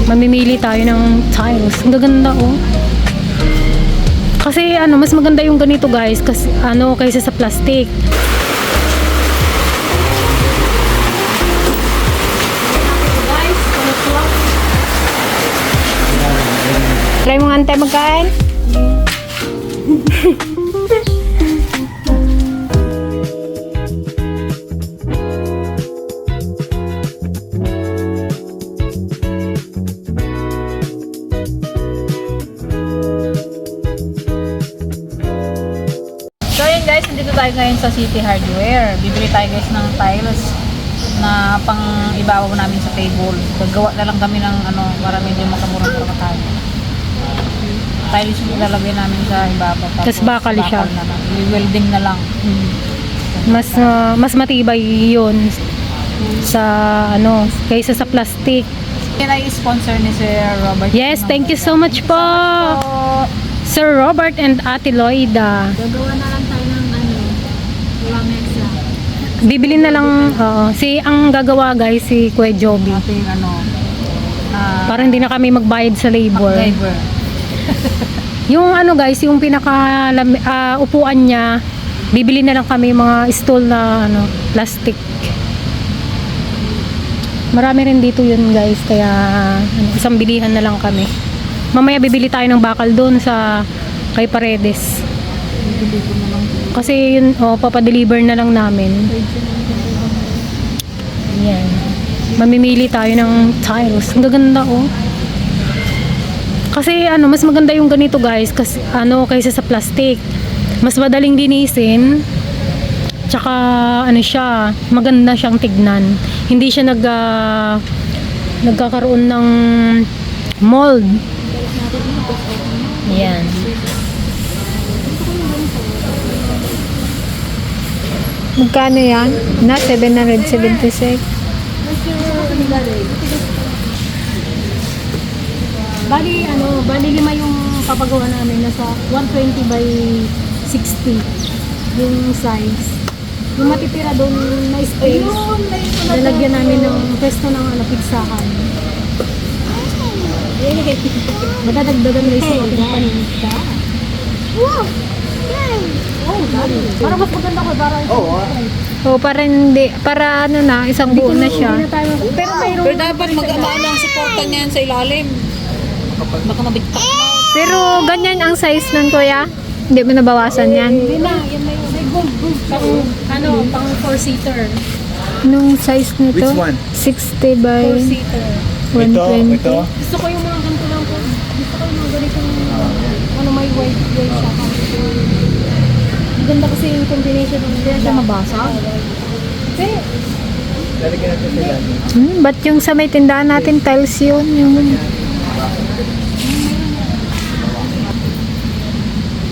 Mamimili tayo ng tiles. Ang gaganda oh. Kasi mas maganda yung ganito guys kasi kaysa sa plastic. Try mo nga antay magkain. So yun guys, nandito tayo ngayon sa City Hardware. Bibili tayo guys ng tiles na pang ibabaw namin sa table. Gagawa na lang kami ng para medyo makamurang-murang tayo. Tiles yung ilalagay namin sa ibabaw. Tapos bakal siya. I-welding na lang. Mas matibay yun sa kaysa sa plastic. Yan ay sponsor ni Sir Robert. Yes, thank you so much po. Sir Robert and Ate Loida. Gagawa na lang tayo ng Lamex lang. Bibili na lang ang gagawa guys si Kuya Joby. Ating Para hindi na kami magbayad sa labor. driver. Yung guys, yung pinaka upuan niya, bibili na lang kami mga stool na plastic. Marami rin dito yun guys, kaya isang bilihan na lang kami. Mamaya bibili tayo ng bakal doon sa kay Paredes. Kasi yun, papadeliver na lang namin. Yan. Mamimili tayo ng tiles. Ang gaganda oh. Kasi mas maganda yung ganito guys kasi kaysa sa plastic. Mas madaling linisin. Tsaka siya, maganda siyang tignan. Hindi siya nagkakaroon ng mold. Yan. Magkano yan? Na 776. Bali lima yung papagawa namin, nasa 120 by 60 yung size. Yung matitira doon na space, lalagyan namin ng pesto ng pizzahan. Madadagdagan na isa ko ng paninita. Wow! Oh, dali. Parang mas maganda ko Para isang buo na siya. Pero mayroon. Pero dapat mag-amaan ang supportan niyan sa ilalim. Baka mabigtak na. Pero ganyan ang size nun, kuya? Hindi mo nabawasan yan? Hindi na, yan may gold. Pang 4-seater. Nung size nito? Which one? 60 by 4-seater. 120. Gusto ko yung mga ganito lang po. Gusto ko yung mga ganitong may white siya. Ganda kasi yung combination ng hindi siya mabasa. Kasi Lalagyan natin sa ilalim. Ba't yung sa may tindahan natin tiles yun?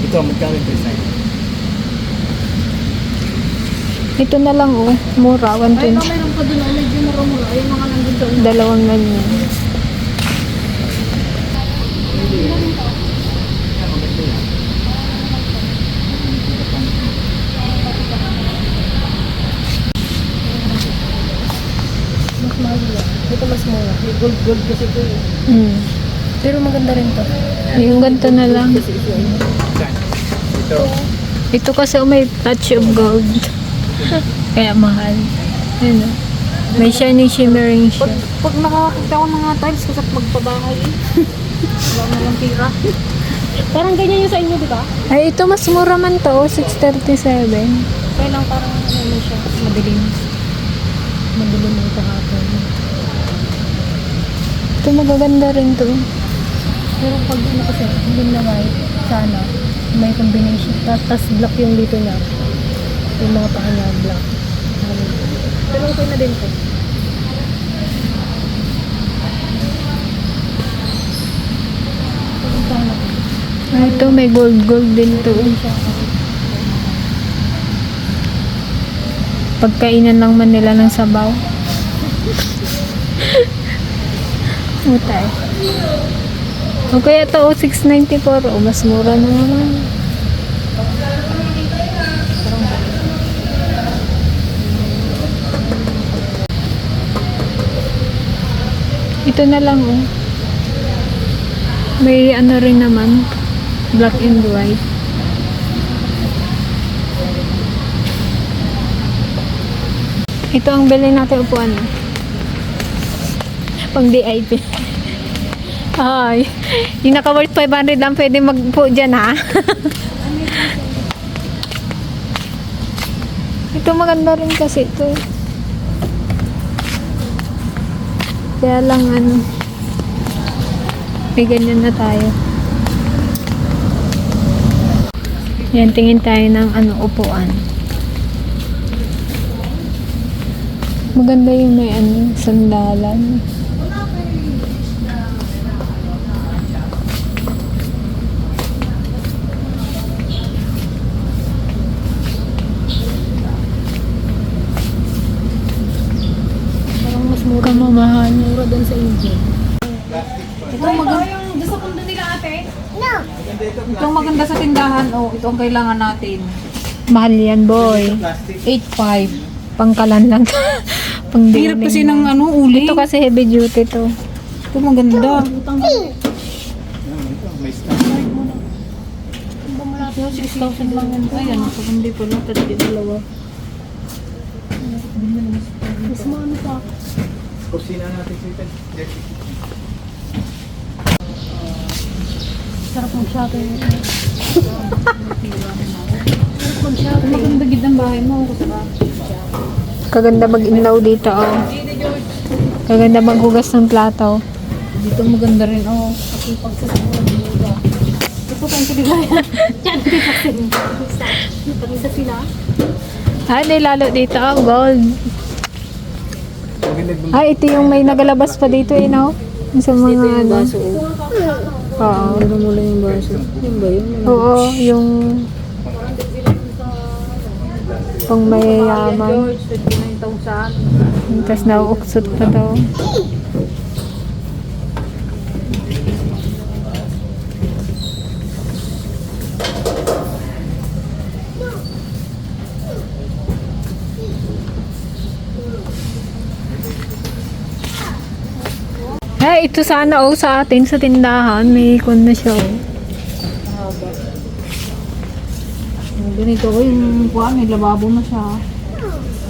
Ito, magkano yung design? Ito na lang oh. Mura, 120. mayroon pa doon medyo mura. Ayun mga nandun doon. Dalawang ganyan. Mas mahal yan. Ito mas mura. May gold kasi ito eh. Pero maganda rin to. Yung ganito na lang. Ito. Ito kasi may touch of gold. Kaya mahal. Ayun oh. May shiny shimmering siya. Pag nakakita ko ng mga tiles kasi magpabahay wala na lang tira. Parang ganyan yung sa inyo, di ba? Ay, ito mas mura man to. 637. Kaya lang parang siya. Madilim. Madilim yung kahapon. Ito magaganda rin to. Pero pag kasi, hindi na white, sana may combination. Tapos black yung dito niya. Yung mga paa niya, black. Pero okay na din to. Ito may gold din to. Pagkainan lang man nila ng sabaw. Utay. Okay, ito 694. Mas mura na naman. Ito na lang May ano rin naman, black and white. Ito ang bilhin natin upuan. Pang DIP. Ay, yung naka-worth 500 lang pwede magpo dyan ha. Ito maganda rin kasi ito. Kaya lang ano, may ganyan na tayo. Yan, tingin tayo ng ano, upuan. Maganda yung may ano, sandalan. Parang mas mura. Kamamahal. Mura doon sa India. Ito maganda. Yung gusto kong doon nila ate. Itong maganda sa tindahan, oh, ito ang kailangan natin. Mahal yan, boy. 8.5. Pangkalan lang. Pang Hirap kasi ng ano, uli. Ito kasi heavy duty to. Ito maganda. Utang May stock. 6,000 lang yan. Ayan, ito hindi pala. Tatli dalawa. mas maano pa. Kusina natin sita. Sarap mag-shopping. Sarap mag-shopping. Maganda gid ang bahay mo. Kasarap. Kaganda mag-inlaw dito, oh. Kaganda maghugas ng plato. Dito maganda rin, oh. Kasi pagsasabuhan mo ba? Ito kayong kaligaya. Yan, hindi pa sila. Pag-isa sila. Ay, di lalo dito, oh, gold. Ay, ito yung may nagalabas pa dito, eh, no? Sa mga, ano. Oo. Meron mo lang yung baso. Yung ba yun? Oo, yung pang mayayaman. George, 29,000. Tapos nauuksot pa daw. Ay, ito sana sa atin sa tindahan. May ikon na siya, oh. Ganito ko yung kuha, may lababo na siya.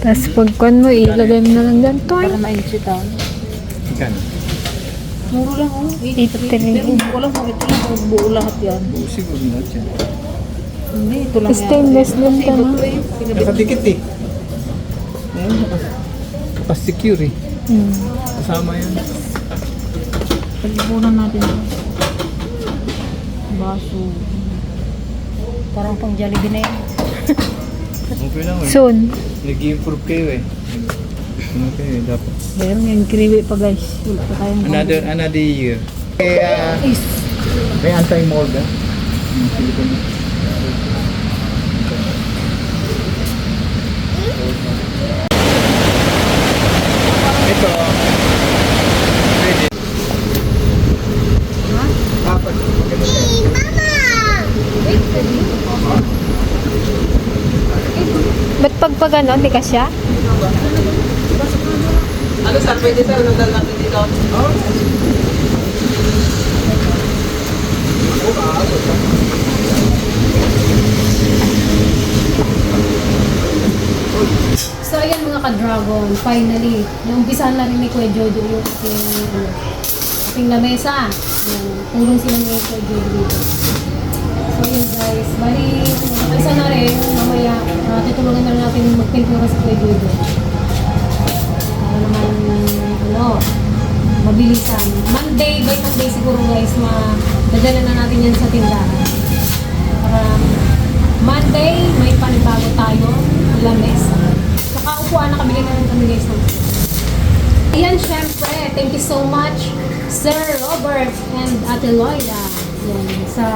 Tapos pagkuhan mo, ilagay mo na lang dyan. Toy. Para ma-insitan. Ikan. Muro lang, oh. 83. Pero hindi ko alam kung ito lang kung buo lahat yan. Oo, siguro lahat yan. Hindi, ito lang yan. Stainless din ka, no? Nakadikit eh. Ayun, nakasecure eh. Kasama yun. Pag-ipunan natin ito. Baso. Parang pang Jollibee na yan. Okay lang eh. Soon. Nag-improve kayo eh. Ano kayo dapat. Meron yan, kiniwi pa guys. Wala pa tayong Another year. Kaya, may anti-mold ah. Silicone. Ito. Ready. Apat. Ba't pag ano, di ka siya? Ano sir? Pwede sir, nandal natin dito. Oh. So ayan mga ka-dragon, finally, naumpisahan na rin ni Kuya Jojo yung ating lamesa. Yan, tulong sila ni Kuya Jojo dito. So yun guys, bali, isa na rin, mamaya, tutulungan na natin magpintura sa Kuya Jojo. Para naman, mabilisan. Monday by Monday siguro guys, madala na natin yan sa tindahan. Para Monday, may panibago tayo, lamesa. Saka upuan, nakabili na rin kami guys. Ayan, syempre, thank you so much, Sir Robert and Ate Loida. Yan, sa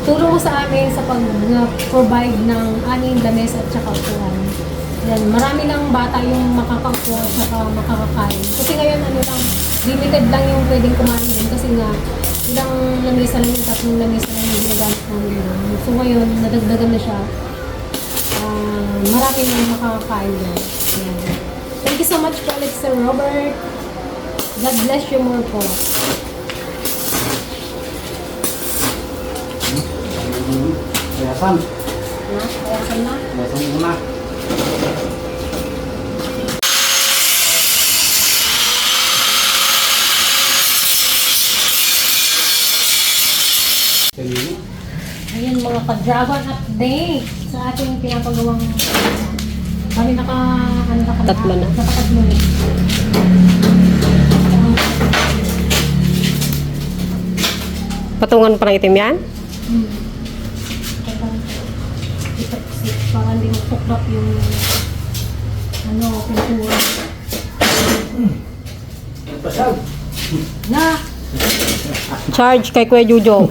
tulong mo sa amin sa pag-provide ng aming lamesa at saka upuan. Yan, marami lang bata yung makakaupo at saka makakakain. Kasi ngayon, limited lang yung pwedeng kumain din kasi nga, ilang lamesa lang yung tatlong lamesa lang yung ginagamit namin. So ngayon, nadagdagan na siya. Marami nang makakakain din. Yan. Thank you so much po ulit, Sir Robert. God bless you more po. Kayasan. Na? Kayasan na? Kayasan muna. Kanina. Ayan mga ka-dragon update sa ating pinapagawang kami Tatlo na. Nakatatlo na. Patungan pa ng itim yan? Para hindi magtuklap yung pintura. Pasal. Na! Charge kay Kuya Jojo.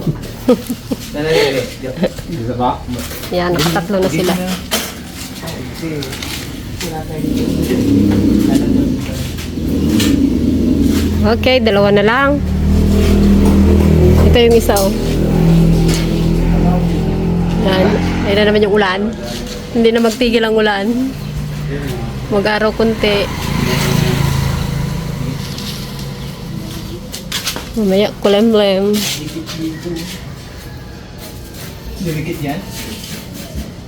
Bisa ba? Yan, nakatatlo na sila. Okay, dalawa na lang. Ito yung isa, oh. Yan. Ayun na naman yung ulan. Hindi na magtigil ang ulan. Mag-araw kunti. Mamaya, kulem-lem. Dumikit yan?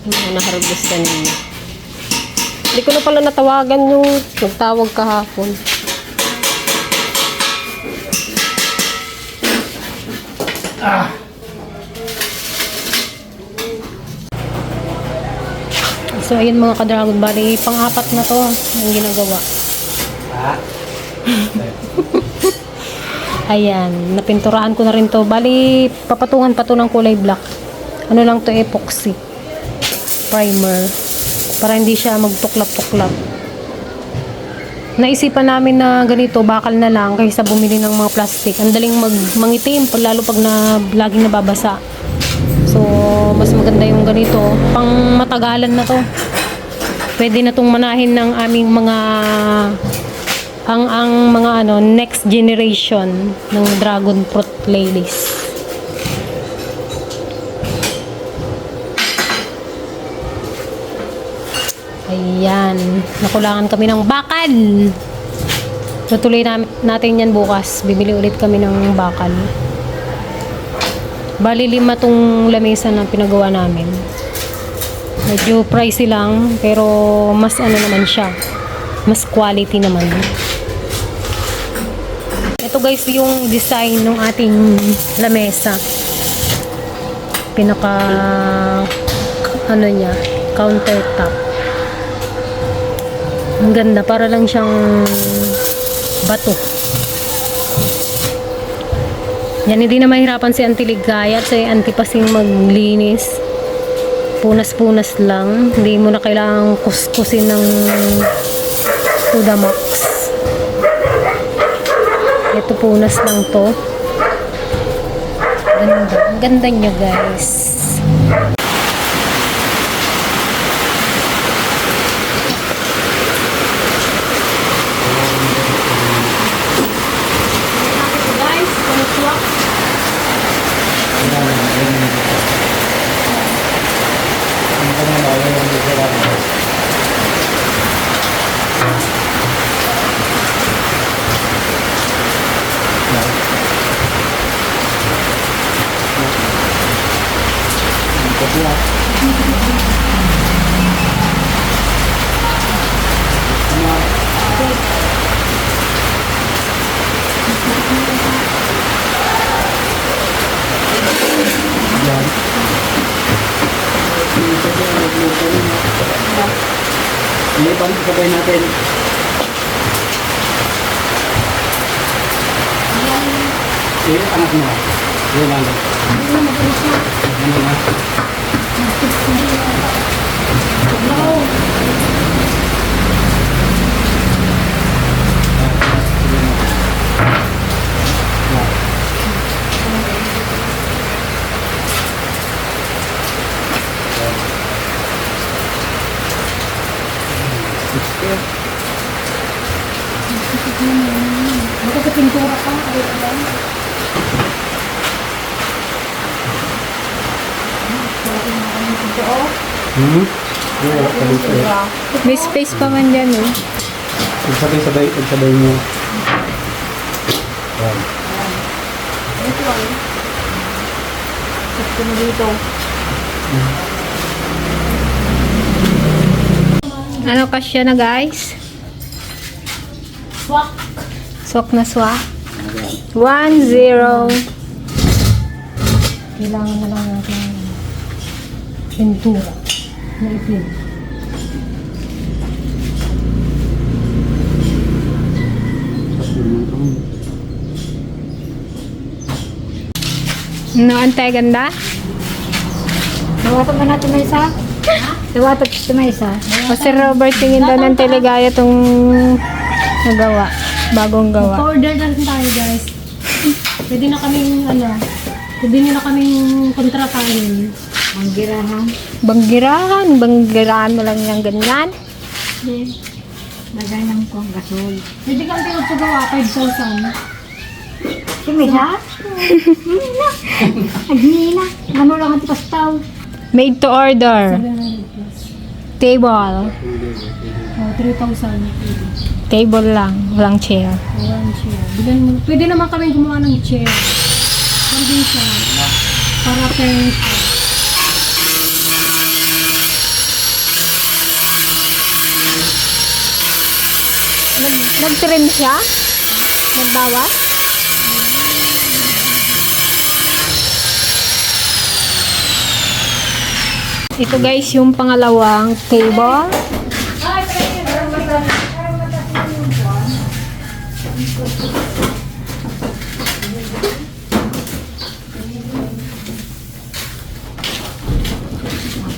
Ano naharvestan ninyo? Hindi ko na pala natawagan yung nagtawag kahapon. So ayun mga ka-dragon, bali pang-apat na to ang ginagawa. Ayan, napinturahan ko na rin to. Bali, papatungan pa to ng kulay black. Ano lang to, epoxy primer. Para hindi siya magtuklap-tuklap. Naisipan namin na ganito, bakal na lang kaysa bumili ng mga plastic. Ang daling mangitim, lalo pag laging nababasa. So, mas maganda yung ganito. Pang matagalan na to. Pwede na tong manahin ng aming mga ang mga next generation ng dragon fruit lilies. Ayan, nakulangan kami ng bakal. Tutuloy natin yan bukas. Bibili ulit kami ng bakal. Bali 5 tong lamesa na pinagawa namin. Medyo pricey lang, pero mas naman siya. Mas quality naman. Ito guys yung design ng ating lamesa. Pinaka niya, countertop. Ang ganda, para lang siyang bato. Yan, hindi na mahirapan si Auntie Ligaya at si Auntie Pasing maglinis. Punas-punas lang. Hindi mo na kailangang kuskusin ng to the max. Ito punas lang to. Ganda. Ang ganda niya guys. Hindi pa sabay natin. Anak mo. Yan lang. Ano na? Pintura pa. May space pa man dyan, eh. Sabay mo. Ito na dito. Ano kasya na guys? Swak. Swak na swak. 1-0. Kailangan na lang natin pintura na itin. No, antay ganda? Nawatag na natin na isa? Nawatag na isa? O si Robert, tingin daw ng teligaya itong nagawa. Bagong gawa. Pa-order na rin tayo guys. Pwede na kaming pwede nyo na kaming kontratahin. Manggirahan. Banggirahan mo lang yung ganyan. Lagay ng kong gasol. Pwede kang pinagpagawa, 5,000. Kumisa? Agnina. Ano lang ang tipastaw? Made to order. 700 plus. Table. 3,000. Table lang. Walang chair. One chair. Pwede naman kami gumawa ng chair. Pwede siya. Para furniture. Nag-trim siya? Nagbawas? Ito guys yung pangalawang table.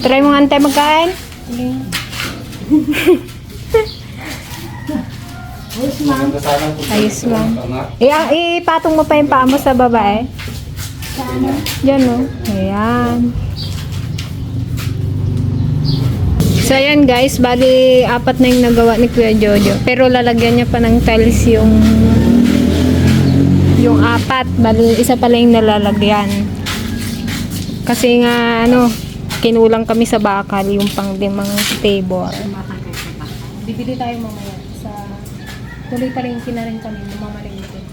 Try mo nga antay magkain. Maganda sana kung Ayos lang. angat. Ipatong mo pa yung paa mo sa babae. Diyan no. Ayan. So ayan guys, bali 4 na yung nagawa ni Kuya Jojo. Pero lalagyan niya pa ng tiles yung 4. Bali isa pa lang yung nalalagyan. Kasi nga kinulang kami sa bakal yung pang 5 table. Bibili tayo mamaya sa tuloy pa rin rin kami mamamalingkin.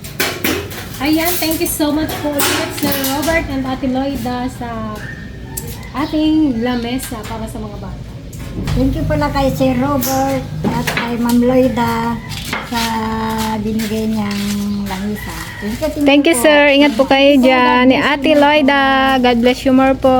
Ayan, thank you so much po ulit Sir Robert and Ate Loida sa ating lamesa para sa mga bata. Thank you pala kay Sir Robert at kay Ma'am Loida sa binigay niyang langisa. Thank you sir. Ingat po kayo dyan. Ni Ate Loida. God bless you more po.